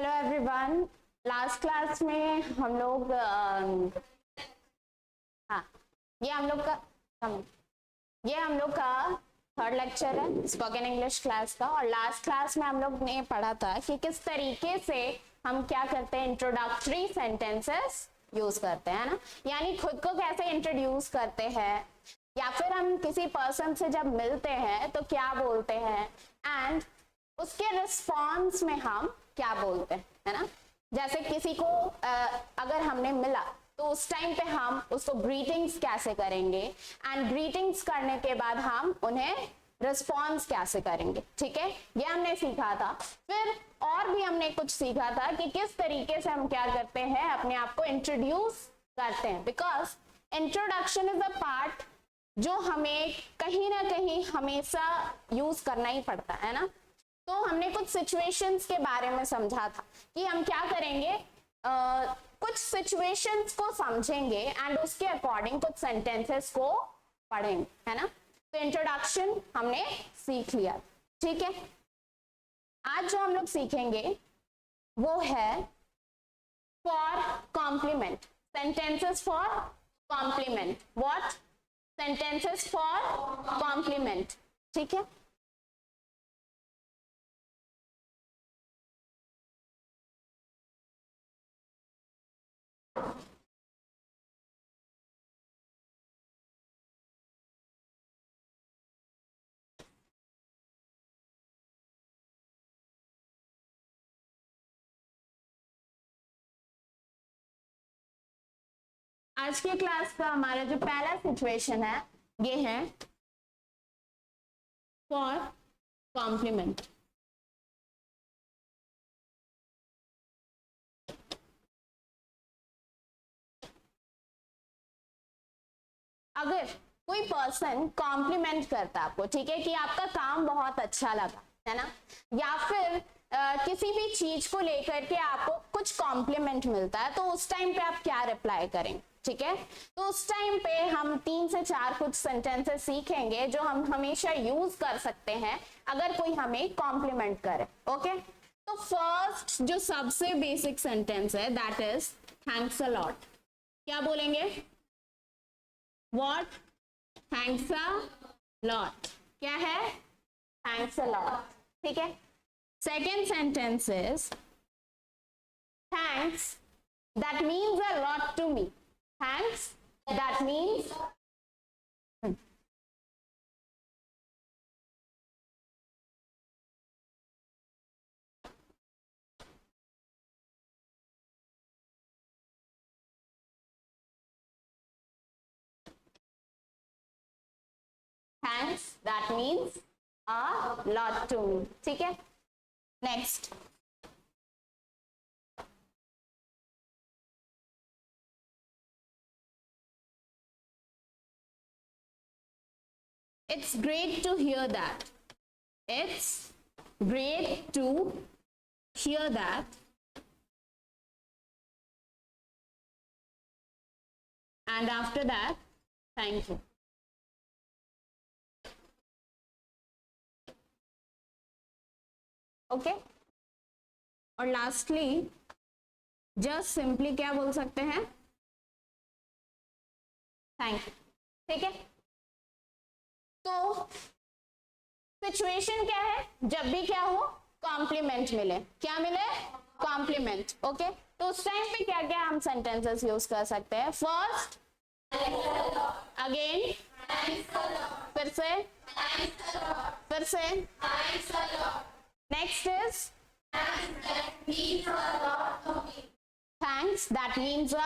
Hello everyone. Last class में हम लोग हाँ ये हम लोग का थर्ड लेक्चर है स्पोकन इंग्लिश क्लास का। और लास्ट क्लास में हम लोग ने पढ़ा था कि किस तरीके से हम क्या करते हैं, इंट्रोडक्टरी सेंटेंसेस यूज करते हैं ना, यानी खुद को कैसे इंट्रोड्यूस करते हैं, या फिर हम किसी पर्सन से जब मिलते हैं तो क्या बोलते हैं, एंड उसके रिस्पॉन्स में हम क्या बोलते हैं, है ना। जैसे किसी को अगर हमने मिला तो उस टाइम पे हम उसको ग्रीटिंग्स कैसे करेंगे, एंड ग्रीटिंग्स करने के बाद हम उन्हें रिस्पॉन्स कैसे करेंगे, ठीक है, ये हमने सीखा था। फिर और भी हमने कुछ सीखा था कि किस तरीके से हम क्या करते हैं, अपने आप को इंट्रोड्यूस करते हैं, because introduction is a part जो हमें कहीं ना कहीं हमेशा यूज करना ही पड़ता है ना। तो हमने कुछ सिचुएशंस के बारे में समझा था कि हम क्या करेंगे, कुछ सिचुएशंस को समझेंगे एंड उसके अकॉर्डिंग कुछ सेंटेंसेस को पढ़ेंगे, है ना। तो इंट्रोडक्शन हमने सीख लिया, ठीक है। आज जो हम लोग सीखेंगे वो है for compliment, sentences for compliment. What? Sentences for compliment, ठीक है। आज के क्लास का हमारा जो पहला सिचुएशन है ये है फॉर कॉम्प्लीमेंट। अगर कोई पर्सन कॉम्प्लीमेंट करता है आपको, ठीक है, कि आपका काम बहुत अच्छा लगा, है ना, या फिर किसी भी चीज को लेकर के आपको कुछ कॉम्प्लीमेंट मिलता है, तो उस टाइम पे आप क्या रिप्लाई करेंगे, ठीक है। तो उस टाइम पे हम 3 से 4 कुछ सेंटेंसेस सीखेंगे जो हम हमेशा यूज कर सकते हैं अगर कोई हमें कॉम्प्लीमेंट करे, ओके। तो फर्स्ट जो सबसे बेसिक सेंटेंस है that is thanks a lot. क्या बोलेंगे? What? Thanks a lot. क्या है? Thanks a lot. ठीक है। Second sentence is thanks that means a lot to me. Thanks that means thanks that means a lot to me. ठीक है। Next. It's great to hear that. It's great to hear that. And after that, thank you. Okay और lastly just simply क्या बोल सकते हैं? Thank you, ठीक है। तो सिचुएशन क्या है, जब भी क्या हो, कॉम्प्लीमेंट मिले, क्या मिले? Compliment, okay. तो उस टाइम पे क्या क्या हम सेंटेंसेस यूज कर सकते हैं? फर्स्ट, अगेन, फिर से, next is thanks that means a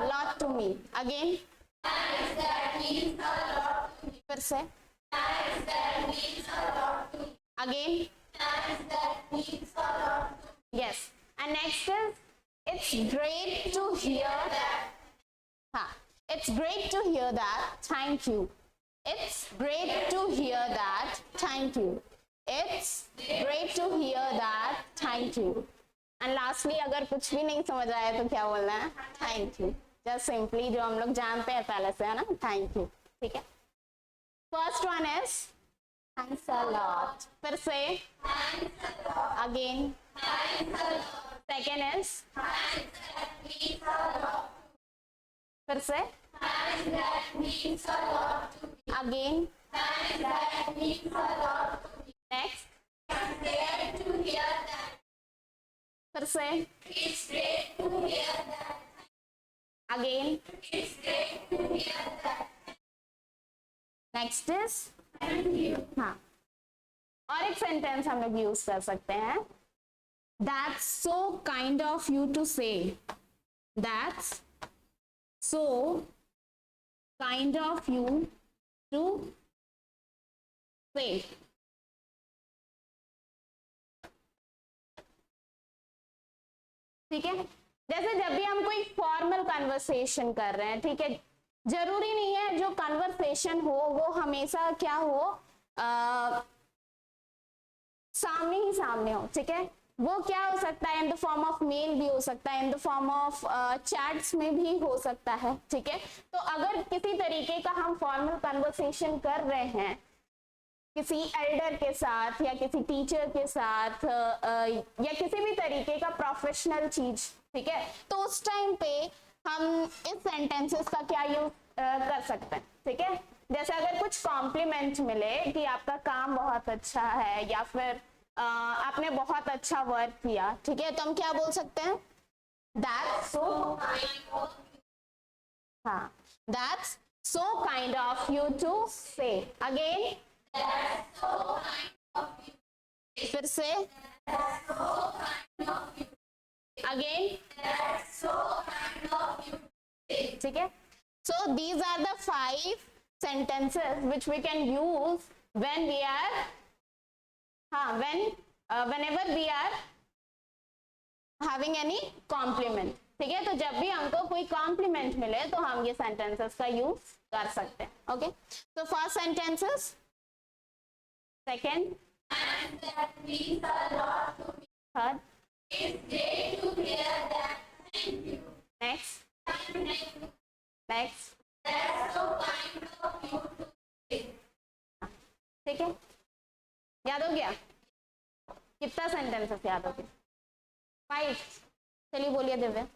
lot to me. Again, thanks that means a lot to me. फिर से, thanks that means a lot to me. Again, thanks that means a lot to me. Yes. And next is it's great to hear that. हाँ, it's great to hear that. Thank you. It's great to hear that. Thank you. It's great to hear that. Thank you. And lastly अगर कुछ भी नहीं समझ आया तो क्या बोलना है? Thank you. जस्ट सिंपली जो हम लोग जानते हैं पहले से, है ना, थैंक यू, ठीक है। First one is thanks a lot, फिर से, अगेन, सेकेंड इज फिर से अगेन नेक्स्ट फिर से अगेन नेक्स्ट इज हाँ और एक सेंटेंस हम लोग यूज कर सकते हैं that's so kind of you to say that's so kind of you to say ठीक है जैसे जब भी हम कोई फॉर्मल कन्वर्सेशन कर रहे हैं ठीक है जरूरी नहीं है जो कन्वर्सेशन हो वो हमेशा क्या हो सामने ही सामने हो ठीक है वो क्या हो सकता है in the form of male भी हो सकता है in the form of chats में भी हो सकता है ठीक है तो अगर किसी तरीके का हम फॉर्मल कन्वर्सेशन कर रहे हैं किसी एल्डर के साथ या किसी टीचर के साथ या किसी भी तरीके का प्रोफेशनल चीज ठीक है तो उस टाइम पे हम इस सेंटेंसेस का क्या यूज कर सकते हैं ठीक है जैसे अगर कुछ कॉम्प्लीमेंट मिले कि आपका काम बहुत अच्छा है या फिर आपने बहुत अच्छा वर्क किया ठीक है तो हम क्या बोल सकते हैं दैट्स सो हाँ that's so kind of you to say again फिर से अगेन ठीक है so these are the 5 sentences which we can use when we are whenever we are having any compliment ठीक है तो जब भी हमको कोई कॉम्प्लीमेंट मिले तो हम ये सेंटेंसेस का यूज कर सकते हैं ओके तो first sentences second third next ठीक है याद हो गया कितना सेंटेंसेस याद हो गया 5 चलिए बोलिए Divya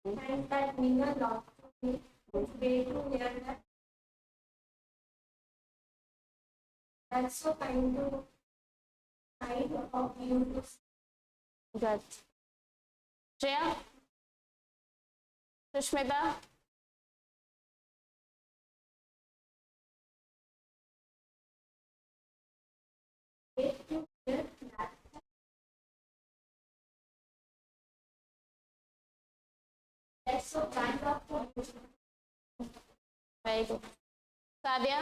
that mean a lot to me. It's great to hear that. That's so kind of you to good Shreya Sushmita hear that. That's so kind of you. very good Sadia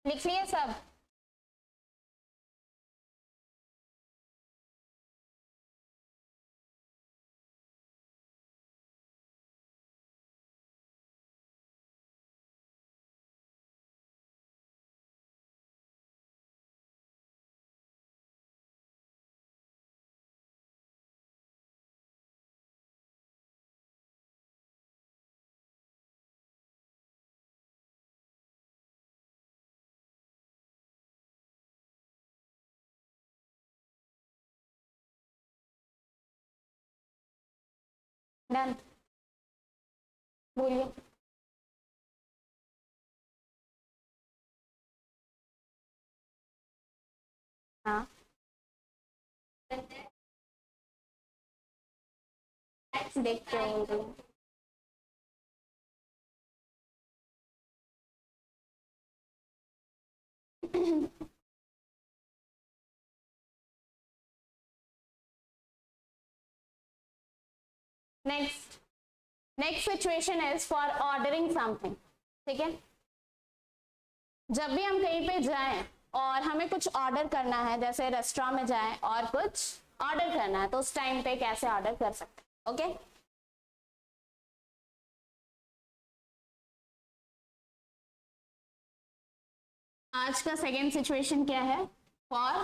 लिख लिए सब done बोलिए हाँ देखते हो next situation is for ordering something ठीक है जब भी हम कहीं पे जाएं और हमें कुछ ऑर्डर करना है जैसे रेस्टोरेंट में जाएं और कुछ ऑर्डर करना है तो उस टाइम पे कैसे ऑर्डर कर सकते हैं ओके आज का सेकेंड सिचुएशन क्या है फॉर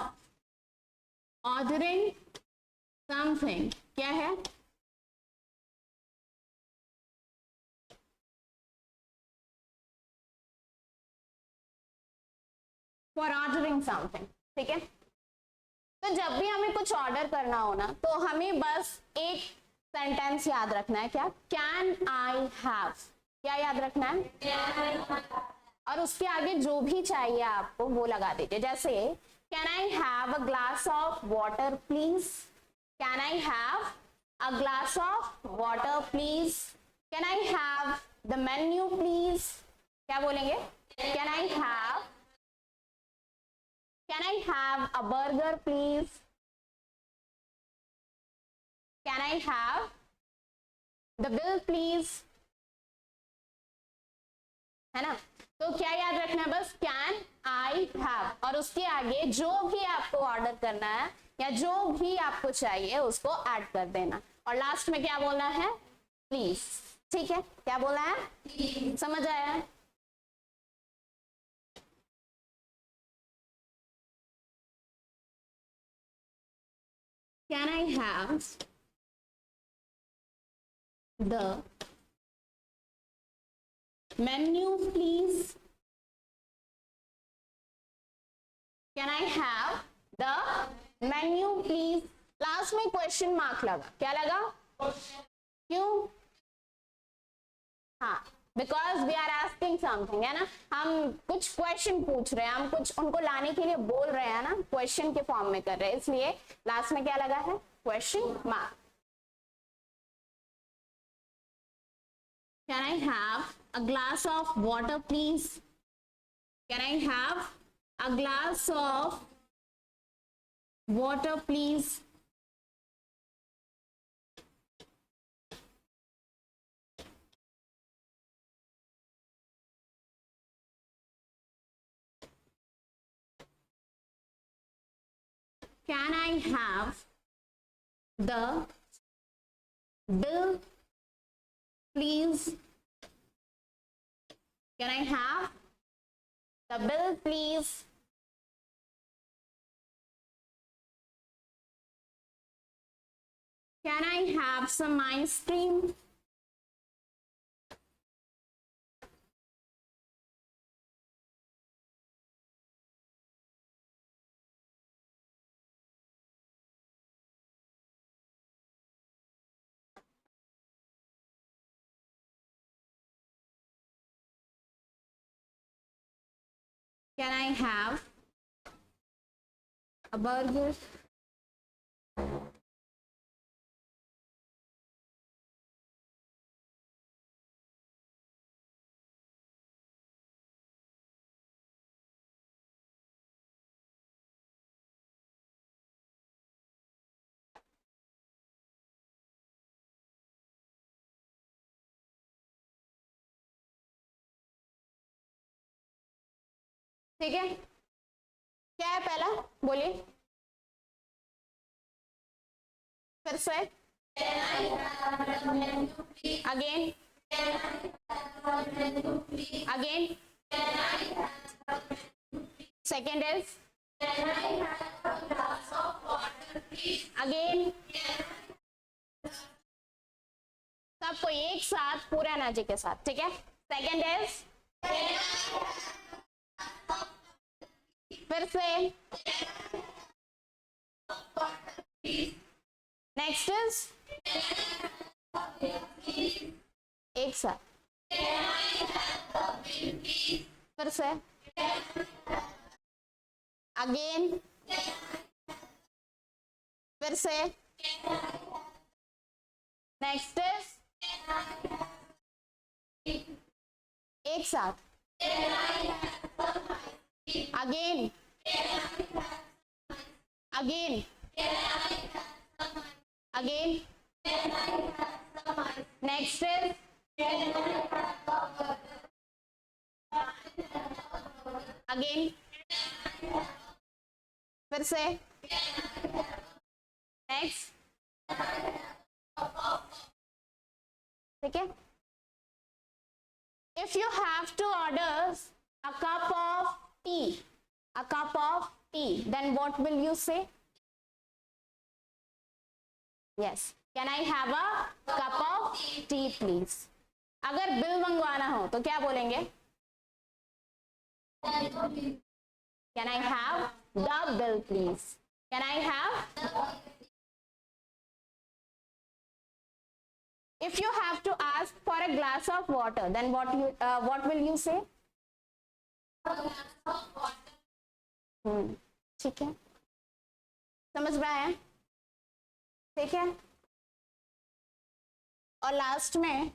ऑर्डरिंग समथिंग क्या है फॉर ऑर्डरिंग समथिंग, ठीक है। तो जब भी हमें कुछ ऑर्डर करना हो ना, तो हमें बस एक सेंटेंस याद रखना है, क्या, कैन आई हैव, क्या याद रखना है, और उसके आगे जो भी चाहिए आपको वो लगा दीजिए। जैसे can I have a glass of water please, can I have a glass of water please, can I have the menu please, क्या बोलेंगे, can I have, can I have a burger please, can I have the bill please, है ना। तो क्या याद रखना है, बस कैन आई हैव, और उसके आगे जो भी आपको ऑर्डर करना है या जो भी आपको चाहिए उसको ऐड कर देना, और लास्ट में क्या बोलना है, प्लीज, ठीक है। क्या बोलना है, समझ आया। Can I have the menu please, can I have the menu please. Last में क्वेश्चन मार्क लगा, क्या लगा, क्यों, हाँ, because we are asking something, है ना, हम कुछ क्वेश्चन पूछ रहे हैं, हम कुछ उनको लाने के लिए बोल रहे हैं ना, क्वेश्चन के फॉर्म में कर रहे हैं, इसलिए लास्ट में क्या लगा है, question mark. Can I have a glass of water please, can I have a glass of water please, can I have the bill please, can I have the bill please, can I have some ice cream, can I have a burger, ठीक है। क्या है पहला, बोलिए फिर से, again, again, second is, again, सबको एक साथ पूरा एनर्जी के साथ, ठीक है। सेकेंड इज, फिर से, नेक्स्ट इज, एक साथ, फिर से, अगेन, फिर से, नेक्स्ट इज, एक साथ, again, again, again, next is, again, फिर से, नेक्स्ट, ठीक है। If you have to order a cup of tea, a cup of tea, then what will you say? Yes, can I have a cup of tea please? अगर bill मंगवाना हो तो क्या बोलेंगे, Can I have the bill, please? Can I have? If you have to ask for a glass of water, then what will you say? ठीक है, समझ में आया? ठीक है, और लास्ट में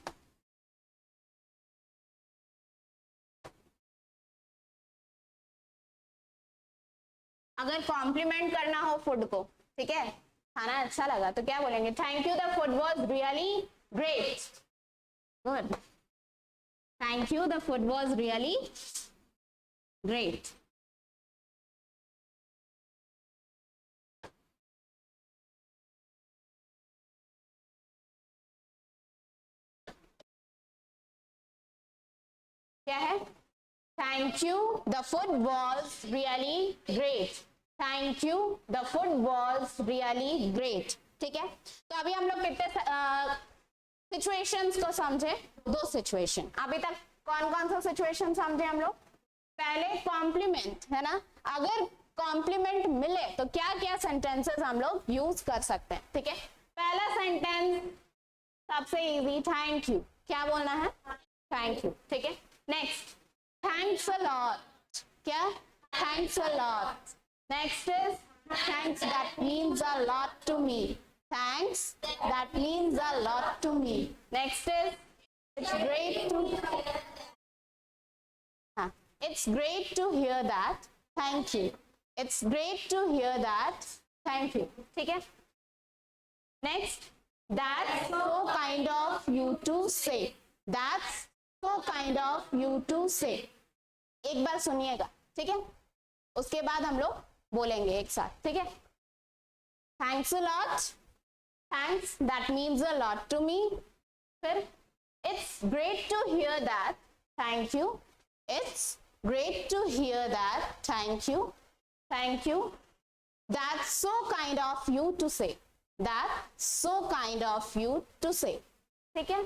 अगर कॉम्प्लीमेंट करना हो फूड को, ठीक है, खाना अच्छा लगा तो क्या बोलेंगे? Thank you, the food was really great. Good. Thank you, the food was really great. क्या है? Thank you, the food was really great. Thank you, the food was really great. ठीक है, तो अभी हम लोग कितने सिचुएशंस को समझे? 2 सिचुएशन. अभी तक कौन कौन सा सिचुएशन समझे हम लोग? पहले कॉम्प्लीमेंट है ना, अगर कॉम्प्लीमेंट मिले तो क्या क्या सेंटेंसेस हम लोग यूज कर सकते हैं. ठीक है, पहला सेंटेंस सबसे इजी, थैंक यू. क्या बोलना है? Thank you. ठीक है, नेक्स्ट, थैंक्स अ लॉट. क्या? Thanks a lot. Next is thanks, that means a lot to me. Thanks, that means a lot to me. Next is, it's great to it's great to hear that. Thank you. It's great to hear that. Thank you. ठीक है. Next, that's so kind of you to say. That's so kind of you to say. एक बार सुनिएगा, ठीक है, उसके बाद हम लोग बोलेंगे एक साथ. ठीक है, Thanks a lot. Thanks, that means a lot to me. फिर it's great to hear that. Thank you. It's great to hear that. Thank you. Thank you. That's so kind of you to say. That's so kind of you to say. ठीक है,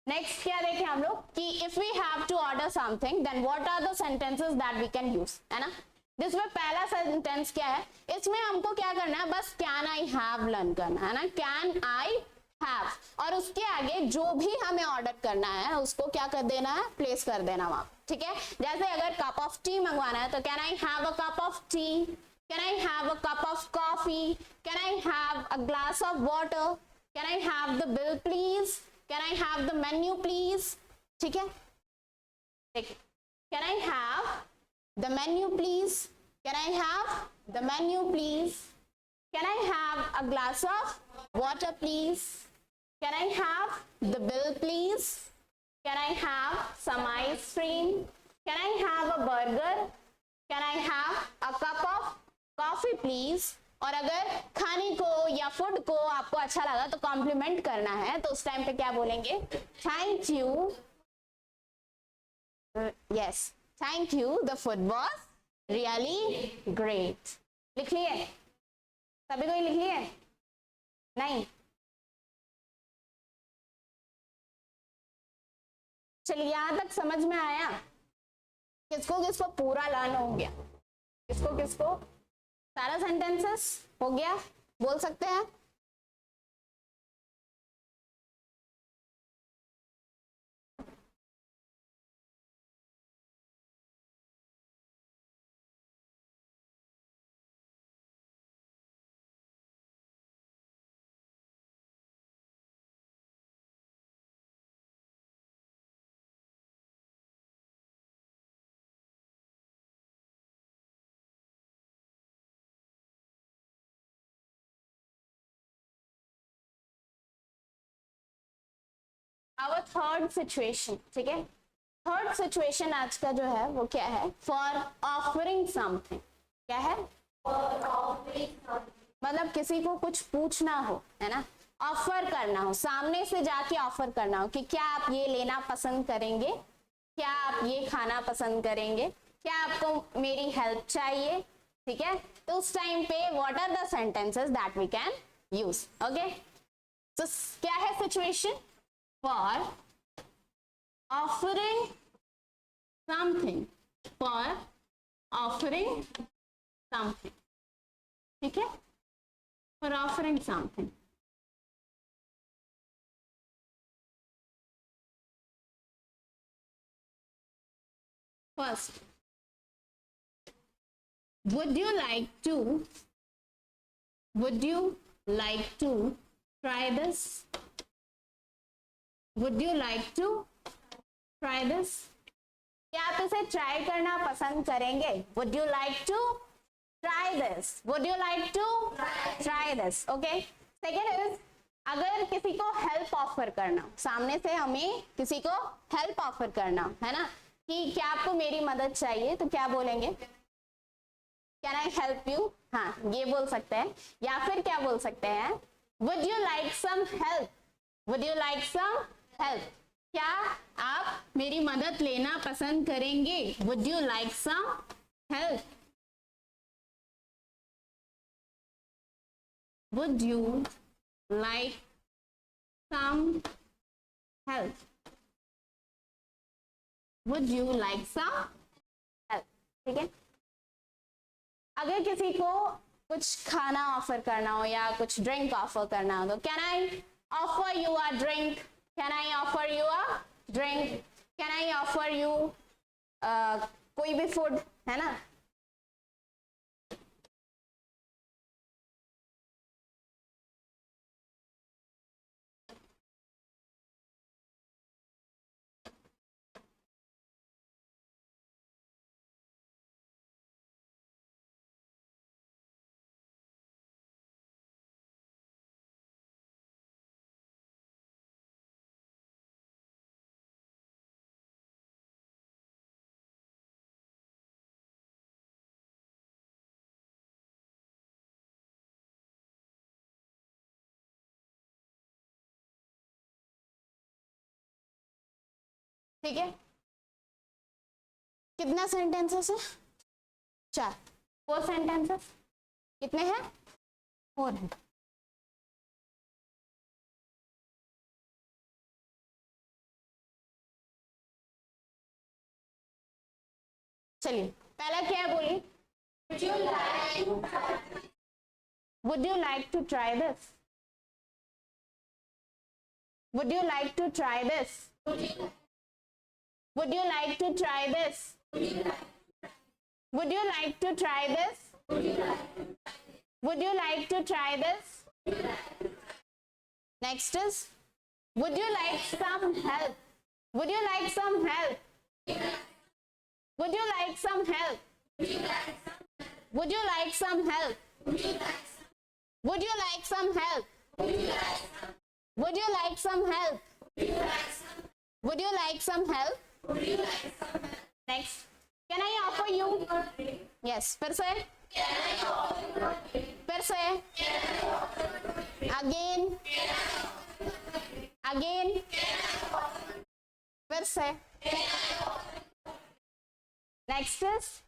next क्या देखें हम लोग कि if we have to order something then what are the sentences that we can use, है ना. जिसमें पहला सेंटेंस क्या है, इसमें हमको क्या करना है? बस कैन आई हैव लर्न करना है ना, कैन आई हैव, और उसके आगे जो भी हमें ऑर्डर करना है उसको क्या कर देना है? प्लेस कर देना वहां. ठीक है, जैसे अगर कप ऑफ टी मंगवाना है तो can I have a cup of T, can I have a cup of coffee, can I have a glass of water, can I have the bill please, can I have the menu please. ठीक है, देखिए, can I have the menu please, can I have the menu please, can I have a glass of water please, can I have the bill please, can I have some ice cream, can I have a burger, can I have a cup of coffee please. और अगर खाने को या food को आपको अच्छा लगा तो कॉम्प्लीमेंट करना है तो उस टाइम पे क्या बोलेंगे? Thank you. Yes, Thank you, the food was really great. लिख लिए? सभी कोई लिख लिए? नहीं? चलिए, यहां तक समझ में आया? किसको किसको पूरा लर्न हो गया? किसको किसको सारा सेंटेंसेस हो गया? बोल सकते हैं? Our third situation, ठीक है, थर्ड सिचुएशन आज का जो है वो क्या है? For offering something. क्या है? मतलब किसी को कुछ पूछना हो, है ना, ऑफर करना हो, सामने से जाके ऑफर करना हो कि क्या आप ये लेना पसंद करेंगे, क्या आप ये खाना पसंद करेंगे, क्या आपको मेरी हेल्प चाहिए. ठीक है, तो उस टाइम पे what are the sentences that we can use? Okay, तो क्या है situation? For offering something. For offering something, ठीक है, for offering something. First, would you like to try this? Would you like to try this? क्या आप इसे try करना पसंद करेंगे? Would you like to try this? Would you like to try this? Okay. Second is, अगर किसी को help offer करना, सामने से हमें किसी को हेल्प ऑफर करना है ना, कि क्या आपको मेरी मदद चाहिए, तो क्या बोलेंगे? Can I help you? हाँ, ये बोल सकते हैं। या फिर क्या बोल सकते हैं? Would you like some help? Would you like some help? क्या आप मेरी मदद लेना पसंद करेंगे? Would you like some help? Would you like some help? Would you like some help? ठीक है। अगर किसी को कुछ खाना ऑफर करना हो या कुछ ड्रिंक ऑफर करना हो, तो can I offer you a drink? Can I offer you a drink? Can I offer you कोई भी फूड, है ना? ठीक है, कितना सेंटेंसेस है? 4। 4 सेंटेंसेस कितने हैं? 4 है। चलिए, पहला क्या है बोलिए? Would you like to try this? Would you like to try this? Would you like to try this? Would you like to try this? Would you like to try this? Next is, would you like some help? Would you like some help? Would you like some help? Would you like some help? Would you like some help? Would you like some help? Would you like some help? Next, can I offer you? Yes, फिर से, फिर से, again, again, फिर से. Next is,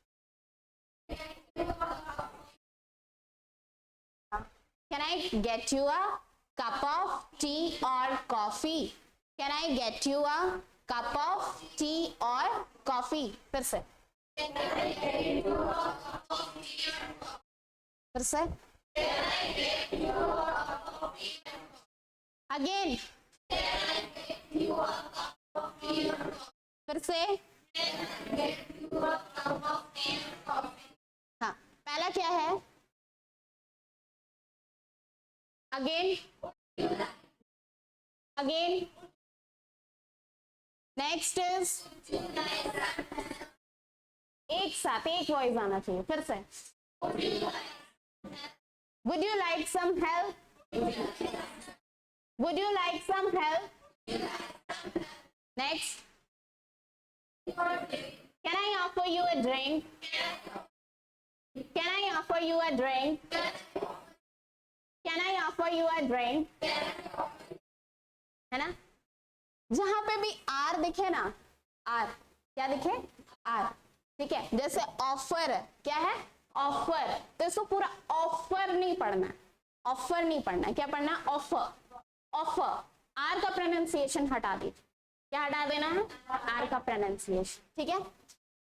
can I get you a cup of tea or coffee? Can I get you a cup of tea or coffee? फिर से, फिर से, again, फिर से. हाँ, पहला क्या है? Again, again. Next is, एक साथ एक वॉइस आना चाहिए. फिर से, would you like some help? Would you like some help? Next, can I offer you a drink? Can I offer you a drink? Can I offer you a drink? है ना? जहां पे भी आर दिखे ना, आर, क्या दिखे? Are. ठीक है, जैसे ऑफर, क्या है? ऑफर. तो इसको पूरा ऑफर नहीं पढ़ना, ऑफर नहीं पढ़ना. क्या पढ़ना? ऑफर. ऑफर. आर का प्रोनाउंसिएशन हटा दीजिए. क्या हटा देना है? आर का प्रोनाउंसिएशन. ठीक है.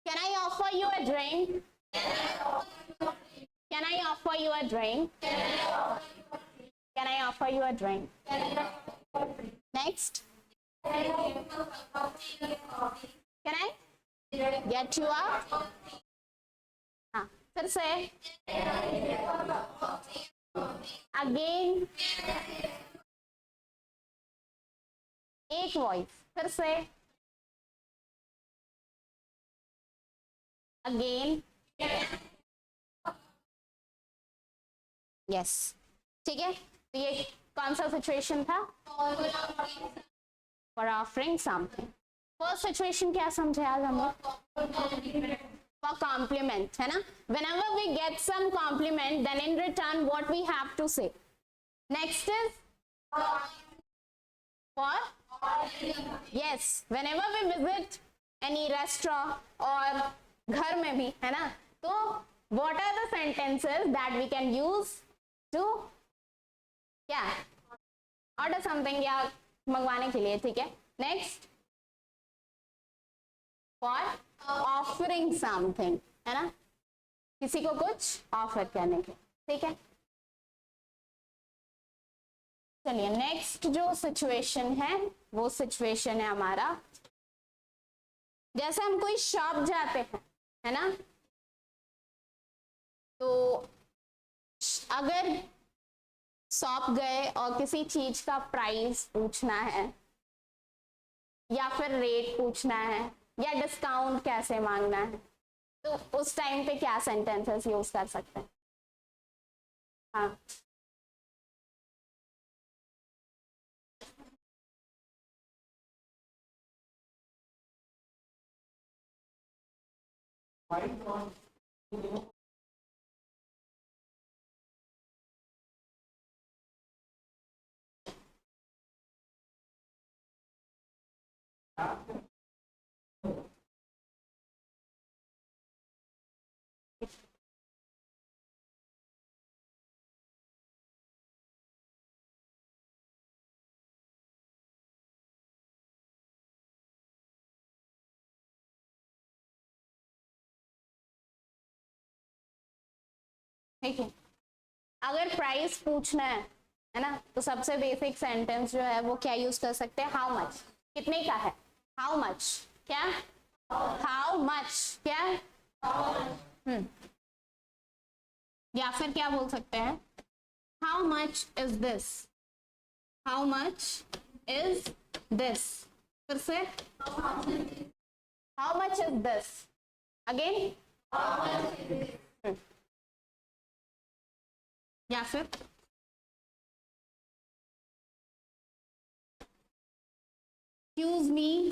Can I offer you a drink? Can I offer you a drink? Can I offer you a drink? Next. Can I get you a? हाँ, फिर से. Again. एक वॉइस. फिर से. Again. Yes. ठीक है. तो ये कौन सा सिचुएशन था? For offering something. First situation क्या समझे आज हम लोग? For compliment, है ना? Whenever we get some compliment, then in return, what we have to say? Next is for yes. Whenever we visit any restaurant or घर में भी, है ना? तो what are the sentences that we can use to क्या order something या मंगवाने के लिए, ठीक है? Next for offering something, है ना? किसी को कुछ ऑफर करने के, ठीक है? चलिए नेक्स्ट जो सिचुएशन है वो सिचुएशन है हमारा, जैसे हम कोई शॉप जाते हैं, है ना? तो अगर शॉप गए और किसी चीज का प्राइस पूछना है या फिर रेट पूछना है या डिस्काउंट कैसे मांगना है, तो उस टाइम पे क्या सेंटेंसेस यूज कर सकते हैं? हाँ, ठीक है. अगर प्राइस पूछना है ना, तो सबसे बेसिक सेंटेंस जो है वो क्या यूज कर सकते हैं? How much. कितने का है? How much. क्या? How much. क्या? या फिर क्या बोल सकते हैं? How much is this. How much is this. फिर से how much is this. Again या फिर excuse me,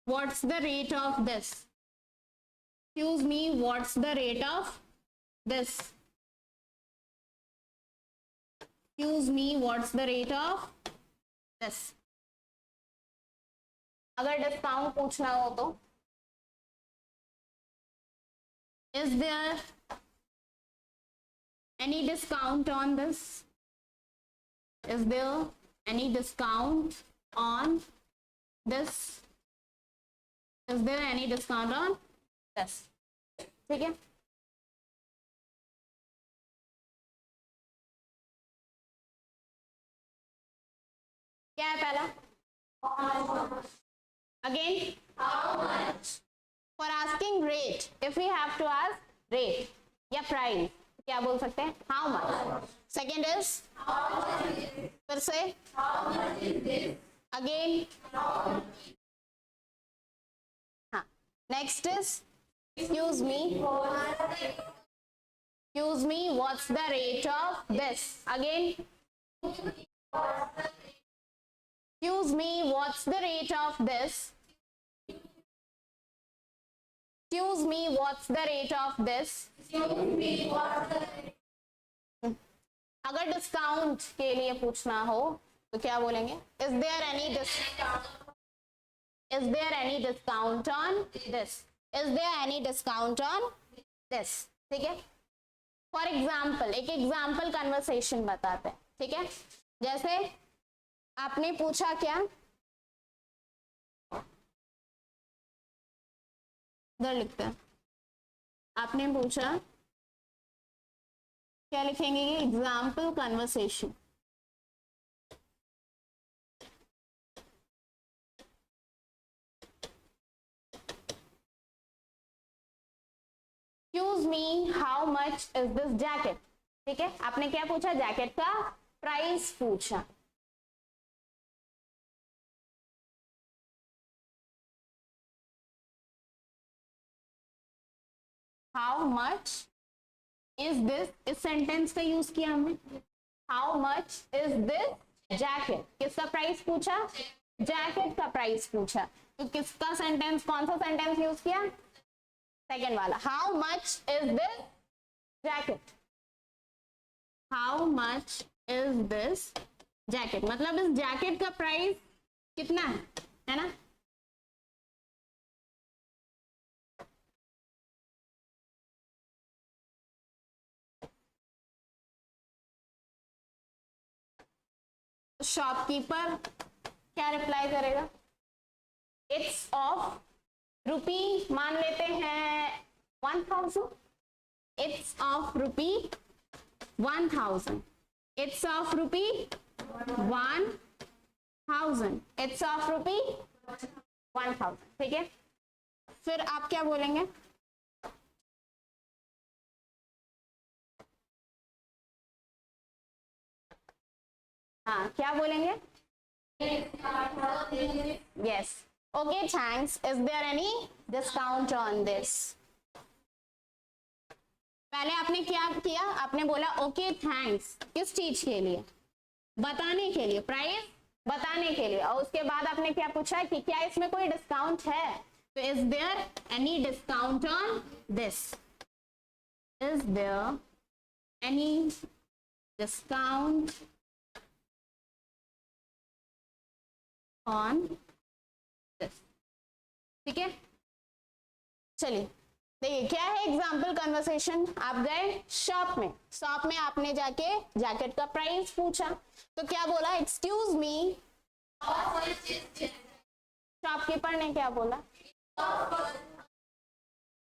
what's the rate of this? Excuse me, what's the rate of this? Excuse me, what's the rate of this? अगर discount पूछना हो तो is there any discount on this? Is there any discount on this? Is there any discount on this? ठीक है. क्या है पहला? Again, how much? For asking rate, if we have to ask rate या price, क्या बोल सकते हैं? How much? Second is फिर से again. हाँ. Next is excuse me, what's the rate of this? Again. Excuse me, what's the rate of this? Excuse me, what's the rate of this? अगर discount के लिए पूछना हो तो क्या बोलेंगे? Is there any discount on this? Is there any discount on this? ठीक है. फॉर एग्जाम्पल एक एग्जाम्पल कन्वर्सेशन बताते हैं, ठीक है. जैसे आपने पूछा क्या? इधर लिखते हैं। आपने पूछा क्या लिखेंगे, ये example conversation. Excuse me, how much is this jacket. ठीक है, आपने क्या पूछा, जैकेट का प्राइस पूछा। हाउ मच इज दिस, इस सेंटेंस का यूज किया हमने। How much is this jacket, किसका प्राइस पूछा, जैकेट का प्राइस पूछा। तो किसका सेंटेंस, कौन सा सेंटेंस यूज किया, सेकेंड वाला। How much is this jacket, how much is this jacket, मतलब इस जैकेट का प्राइस कितना है ना। शॉपकीपर क्या रिप्लाई करेगा, इट्स ऑफ रुपी, मान लेते हैं 1000, it's of rupee 1000, it's of rupee 1000, it's of rupee 1000। ठीक है, फिर आप क्या बोलेंगे, हाँ क्या बोलेंगे, yes, okay thanks, is there any discount on this। पहले आपने क्या किया, आपने बोला ओके थैंक्स, किस चीज के लिए, बताने के लिए, प्राइस बताने के लिए, और उसके बाद आपने क्या पूछा कि क्या इसमें कोई डिस्काउंट है, तो is there any discount on this, is there any discount on this. ठीक है, चलिए देखिए क्या है एग्जाम्पल कन्वर्सेशन। आप गए शॉप में, शॉप में आपने जाके जैकेट का प्राइस पूछा, तो क्या बोला, एक्सक्यूज मी, शॉपकीपर ने क्या बोला,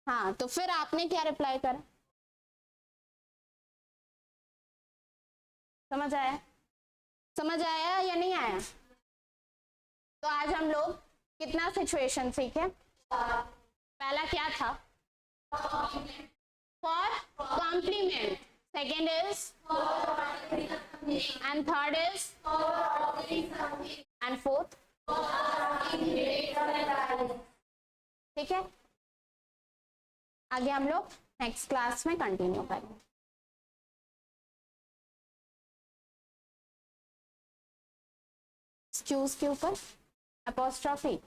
हाँ, तो फिर आपने क्या रिप्लाई करा, समझ आया, समझ आया या नहीं आया। तो आज हम लोग कितना सिचुएशन सीखे, पहला क्या था, for compliment, second is, and third is, and fourth, ठीक है। आगे हम लोग नेक्स्ट क्लास में कंटिन्यू करेंगे। एक्सक्यूज के ऊपर अपॉस्ट्रॉफी